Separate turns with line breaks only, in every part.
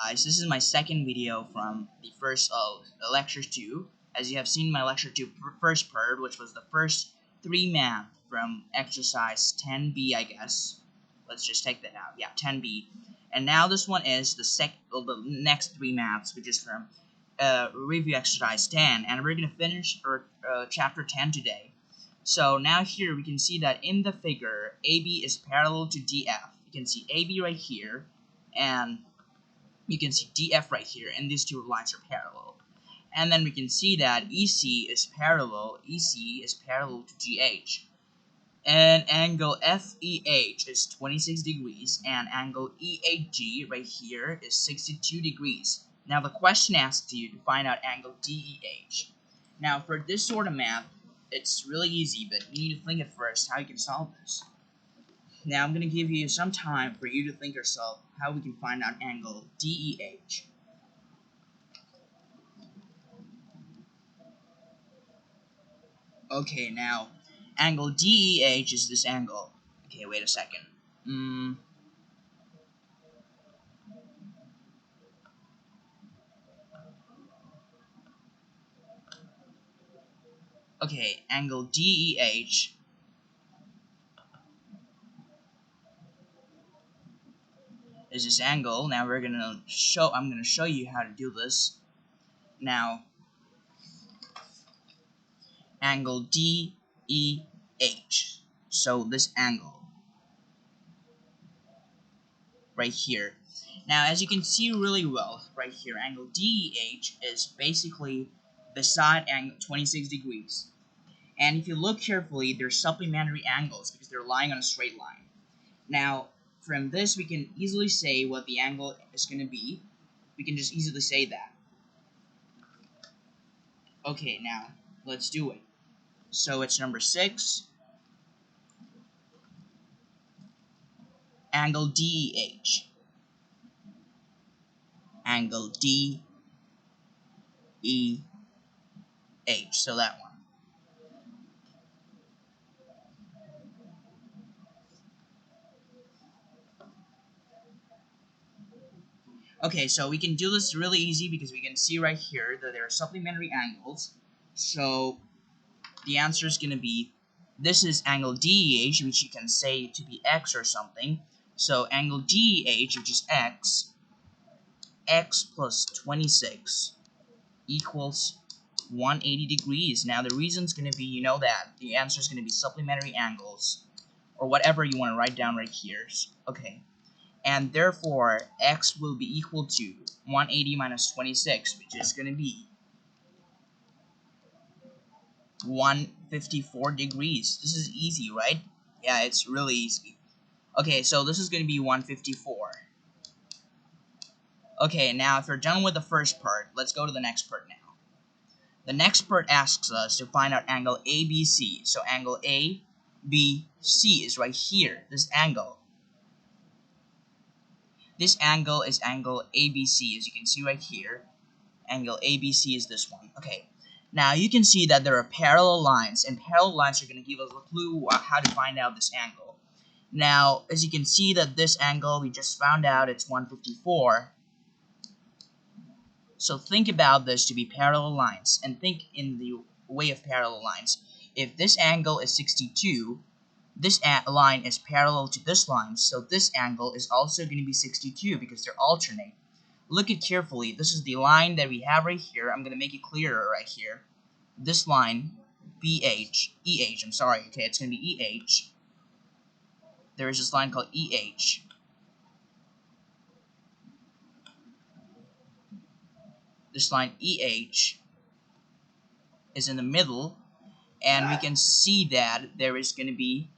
Guys, this is my second video from the first lecture 2. As you have seen my lecture 2 first part, which was the first 3 math from exercise 10b, I guess. Let's just take that out. Yeah, 10b. And now this one is the next 3 maths, which is from review exercise 10, and we're going to finish chapter 10 today. So now here we can see that in the figure, AB is parallel to DF. You can see AB right here, and you can see DF right here, and these two lines are parallel. And then we can see that EC is parallel to GH. And angle FEH is 26 degrees, and angle EHG right here is 62 degrees. Now the question asks you to find out angle DEH. Now for this sort of math, it's really easy, but you need to think at first how you can solve this. Now I'm going to give you some time for you to think yourself how we can find out angle DEH. Okay, now angle DEH is this angle. Okay, wait a second. Okay, angle DEH is this angle. Now I'm gonna show you how to do this. Now angle DEH. So this angle right here. Now as you can see really well right here, angle DEH is basically beside angle 26 degrees. And if you look carefully, they're supplementary angles because they're lying on a straight line. Now from this we can easily say what the angle is going to be. We can just easily say that. Okay, now let's do it. So it's number 6, angle DEH. Angle DEH, so that one. Okay, so we can do this really easy because we can see right here that there are supplementary angles. So the answer is going to be, this is angle DEH, which you can say to be x or something. So angle DEH, which is x plus 26 equals 180 degrees. Now the reason's going to be, you know that the answer is going to be supplementary angles, or whatever you want to write down right here. Okay, and therefore x will be equal to 180 minus 26, which is going to be 154 degrees. This is easy, right? Yeah, it's really easy. Okay, so this is going to be 154. Okay, now if you're done with the first part, let's go to the next part now. The next part asks us to find out angle ABC. So angle ABC is right here, this angle. This angle is angle ABC, as you can see right here. Angle ABC is this one. Okay, now you can see that there are parallel lines, and parallel lines are going to give us a clue how to find out this angle. Now, as you can see that this angle, we just found out it's 154. So think about this to be parallel lines, and think in the way of parallel lines. If this angle is 62, this line is parallel to this line, so this angle is also going to be 62 because they're alternate. Look at carefully. This is the line that we have right here. I'm going to make it clearer right here. This line, EH, I'm sorry, okay, it's going to be EH. There is this line called EH. This line EH is in the middle, and we can see that there is going to be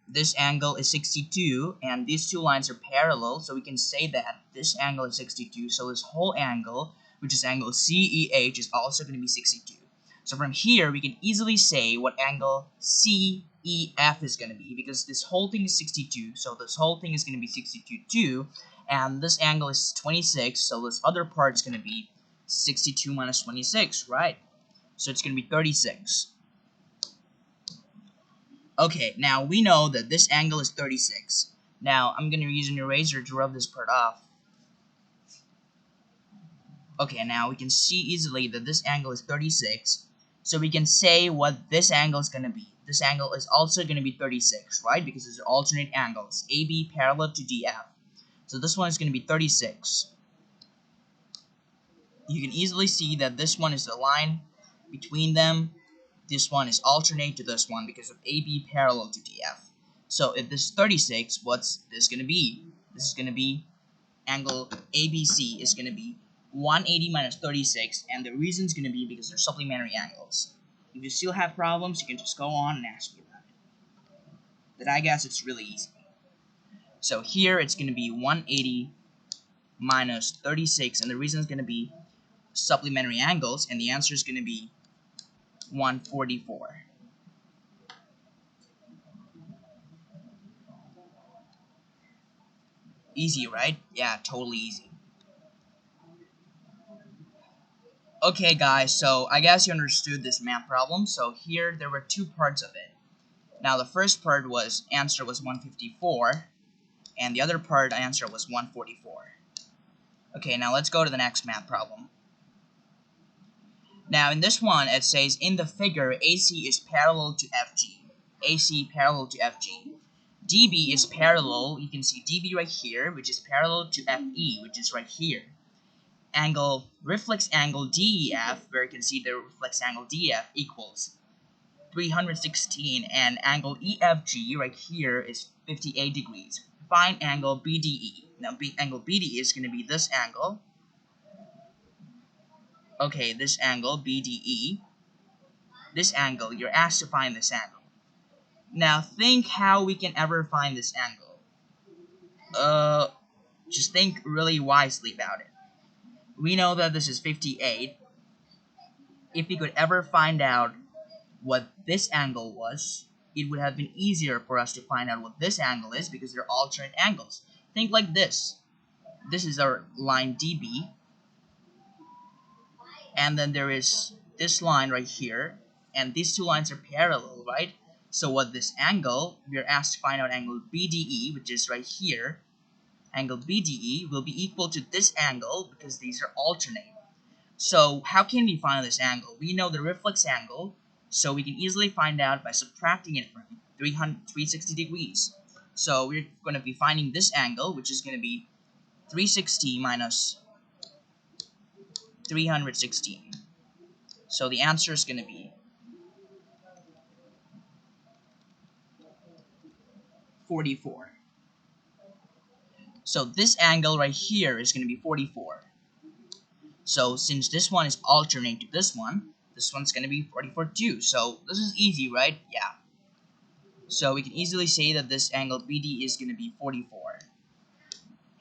this angle is 62, and these two lines are parallel, so we can say that this angle is 62, so this whole angle, which is angle CEH, is also going to be 62. So from here, we can easily say what angle CEF is going to be, because this whole thing is 62, so this whole thing is going to be 62 too, and this angle is 26, so this other part is going to be 62 minus 26, right? So it's going to be 36. Okay, now we know that this angle is 36. Now I'm going to use an eraser to rub this part off. Okay, now we can see easily that this angle is 36. So we can say what this angle is going to be. This angle is also going to be 36, right? Because these are alternate angles. AB parallel to DF. So this one is going to be 36. You can easily see that this one is the line between them. This one is alternate to this one because of AB parallel to DF. So if this is 36, what's this going to be? This is going to be angle ABC is going to be 180 minus 36, and the reason is going to be because they're supplementary angles. If you still have problems, you can just go on and ask me about it. But I guess it's really easy. So here it's going to be 180 minus 36, and the reason is going to be supplementary angles, and the answer is going to be 144. Easy, right? Yeah, totally easy. Okay guys, so I guess you understood this math problem. So here there were two parts of it. Now the first part was answer was 154, and the other part answer was 144. Okay, now let's go to the next math problem. Now in this one it says in the figure AC is parallel to FG. AC parallel to FG. DB is parallel, you can see DB right here, which is parallel to FE, which is right here. Angle, reflex angle DEF, where you can see the reflex angle DEF equals 316, and angle EFG right here is 58 degrees. Find angle BDE. Now angle BDE is going to be this angle. Okay, this angle BDE. This angle, you're asked to find this angle. Now think how we can ever find this angle. Just think really wisely about it. We know that this is 58. If we could ever find out what this angle was, it would have been easier for us to find out what this angle is because they're alternate angles. Think like this. This is our line DB, and then there is this line right here, and these two lines are parallel, right? So what this angle, we're asked to find out angle BDE, which is right here. Angle BDE will be equal to this angle because these are alternate. So how can we find this angle? We know the reflex angle, so we can easily find out by subtracting it from 360 degrees. So we're going to be finding this angle, which is going to be 360 minus 316. So the answer is going to be 44. So this angle right here is going to be 44. So since this one is alternate to this one's going to be 44 too. So this is easy, right? Yeah. So we can easily say that this angle BD is going to be 44.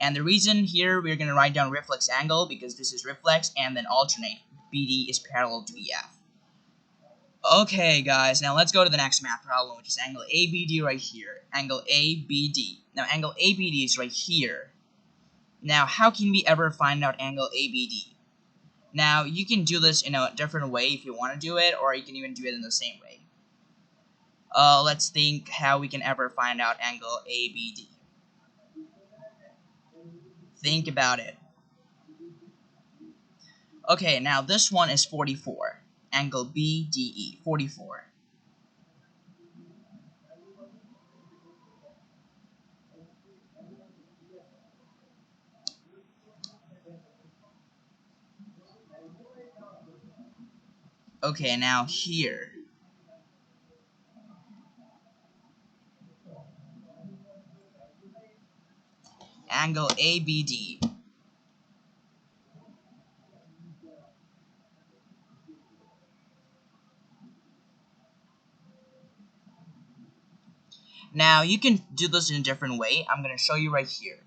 And the reason here we're going to write down reflex angle because this is reflex and then alternate. BD is parallel to EF. Okay guys, now let's go to the next math problem, which is angle ABD right here. Angle ABD. Now angle ABD is right here. Now how can we ever find out angle ABD? Now you can do this in a different way if you want to do it, or you can even do it in the same way. Let's think how we can ever find out angle ABD. Think about it. Okay, now this one is 44. Angle BDE, 44. Okay, now here. Angle ABD. Now you can do this in a different way. I'm going to show you right here.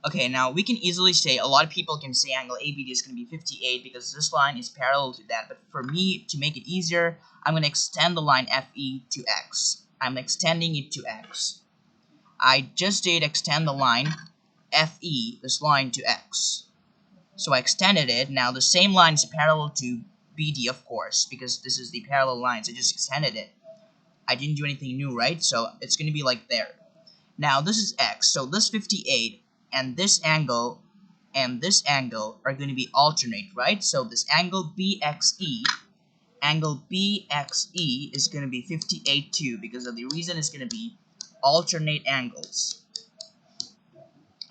Okay, now we can easily say, a lot of people can say angle ABD is going to be 58 because this line is parallel to that. But for me, to make it easier, I'm going to extend the line FE to X. I'm extending it to X. I just did extend the line FE, this line, to X. So I extended it. Now the same line is parallel to BD, of course, because this is the parallel line. So I just extended it. I didn't do anything new, right? So it's going to be like there. Now this is X. So this 58 and this angle and this angle are going to be alternate, right? So this angle BXE is going to be 58 too, because of the reason it's going to be alternate angles.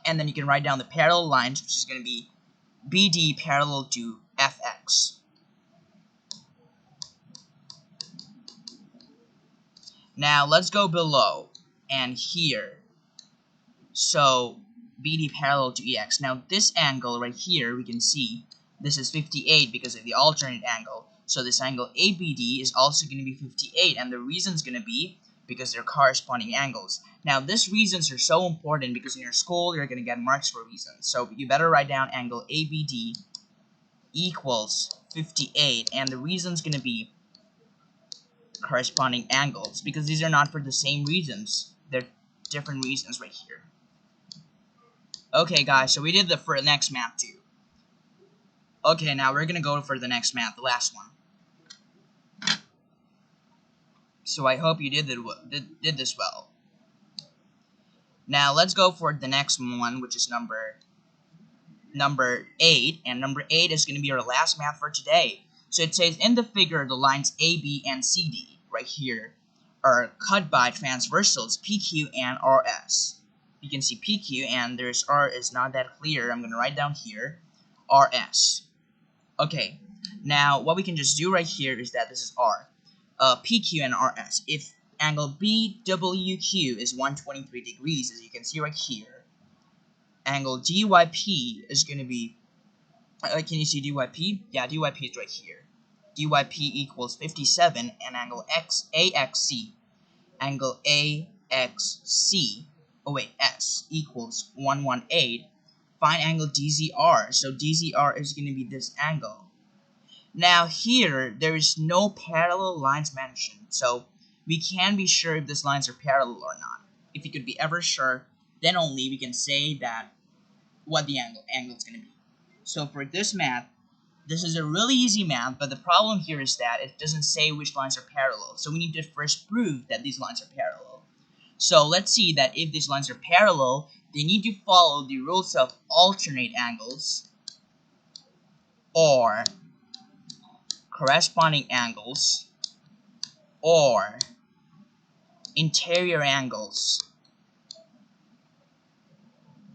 And then you can write down the parallel lines, which is going to be BD parallel to FX. Now let's go below and here. So BD parallel to EX. Now this angle right here, we can see this is 58 because of the alternate angle. So this angle ABD is also going to be 58, and the reason is going to be because they're corresponding angles. Now these reasons are so important because in your school you're going to get marks for reasons. So you better write down angle ABD equals 58, and the reason is going to be corresponding angles, because these are not for the same reasons. They're different reasons right here. Okay guys, so we did the next math too. Okay, now we're gonna go for the next math, the last one. So I hope you did this well. Now let's go for the next one, which is number 8, and number 8 is gonna be our last math for today. So it says in the figure the lines AB and CD right here are cut by transversals PQ and RS. You can see PQ and there's R is not that clear. I'm going to write down here RS. Okay, now what we can just do right here is that this is R. PQ and RS. If angle BWQ is 123 degrees, as you can see right here, angle DYP is going to be, can you see DYP? Yeah, DYP is right here. DYP equals 57, and angle AXC S equals 118. Find angle DZR. So DZR is going to be this angle. Now here, there is no parallel lines mentioned, so we can be sure if these lines are parallel or not. If we could be ever sure, then only we can say that what the angle is going to be. So for this math, this is a really easy math, but the problem here is that it doesn't say which lines are parallel. So we need to first prove that these lines are parallel. So let's see that if these lines are parallel, they need to follow the rules of alternate angles or corresponding angles or interior angles.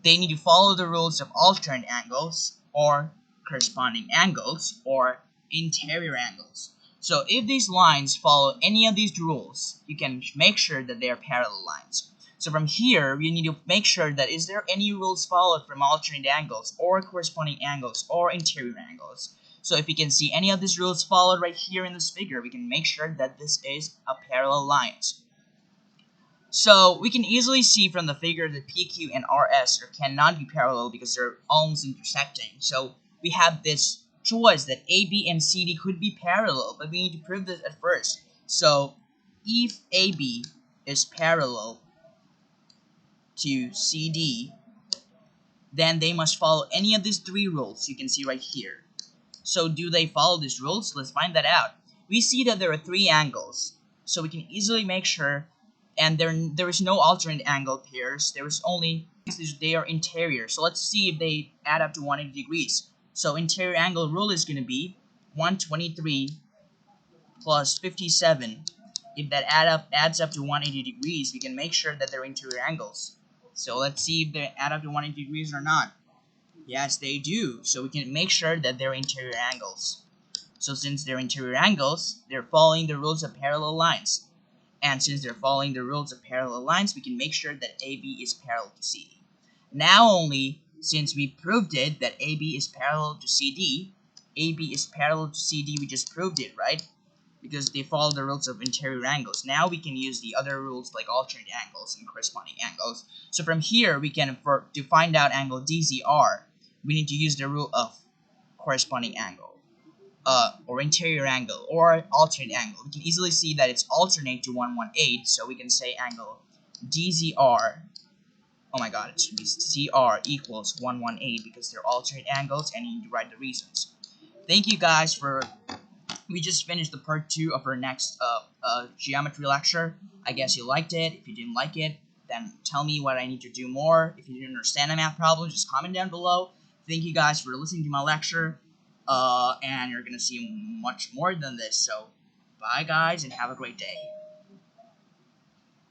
They need to follow the rules of alternate angles or corresponding angles or interior angles. So if these lines follow any of these rules, you can make sure that they are parallel lines. So from here, we need to make sure that is there any rules followed from alternate angles or corresponding angles or interior angles. So if we can see any of these rules followed right here in this figure, we can make sure that this is a parallel line. So we can easily see from the figure that PQ and RS cannot be parallel because they're almost intersecting. So we have this choice that AB and CD could be parallel, but we need to prove this at first. So if AB is parallel to CD, then they must follow any of these three rules you can see right here. So do they follow these rules? Let's find that out. We see that there are three angles, so we can easily make sure, and there is no alternate angle pairs. There is only, they are interior. So let's see if they add up to 180 degrees. So interior angle rule is going to be 123 plus 57. If that adds up to 180 degrees, we can make sure that they're interior angles. So let's see if they add up to 180 degrees or not. Yes, they do. So we can make sure that they're interior angles. So since they're interior angles, they're following the rules of parallel lines. And since they're following the rules of parallel lines, we can make sure that AB is parallel to CD. Now only, since we proved it that AB is parallel to CD, we just proved it, right? Because they follow the rules of interior angles. Now we can use the other rules like alternate angles and corresponding angles. So from here, we can, to find out angle DZR, we need to use the rule of corresponding angle. Or interior angle, or alternate angle. We can easily see that it's alternate to 118, so we can say angle DZR, oh my god, it should be CR equals 118 because they're alternate angles, and you need to write the reasons. Thank you guys for, we just finished the part 2 of our next geometry lecture. I guess you liked it. If you didn't like it, then tell me what I need to do more. If you didn't understand a math problem, just comment down below. Thank you guys for listening to my lecture. And you're gonna see much more than this. So, bye guys, and have a great day.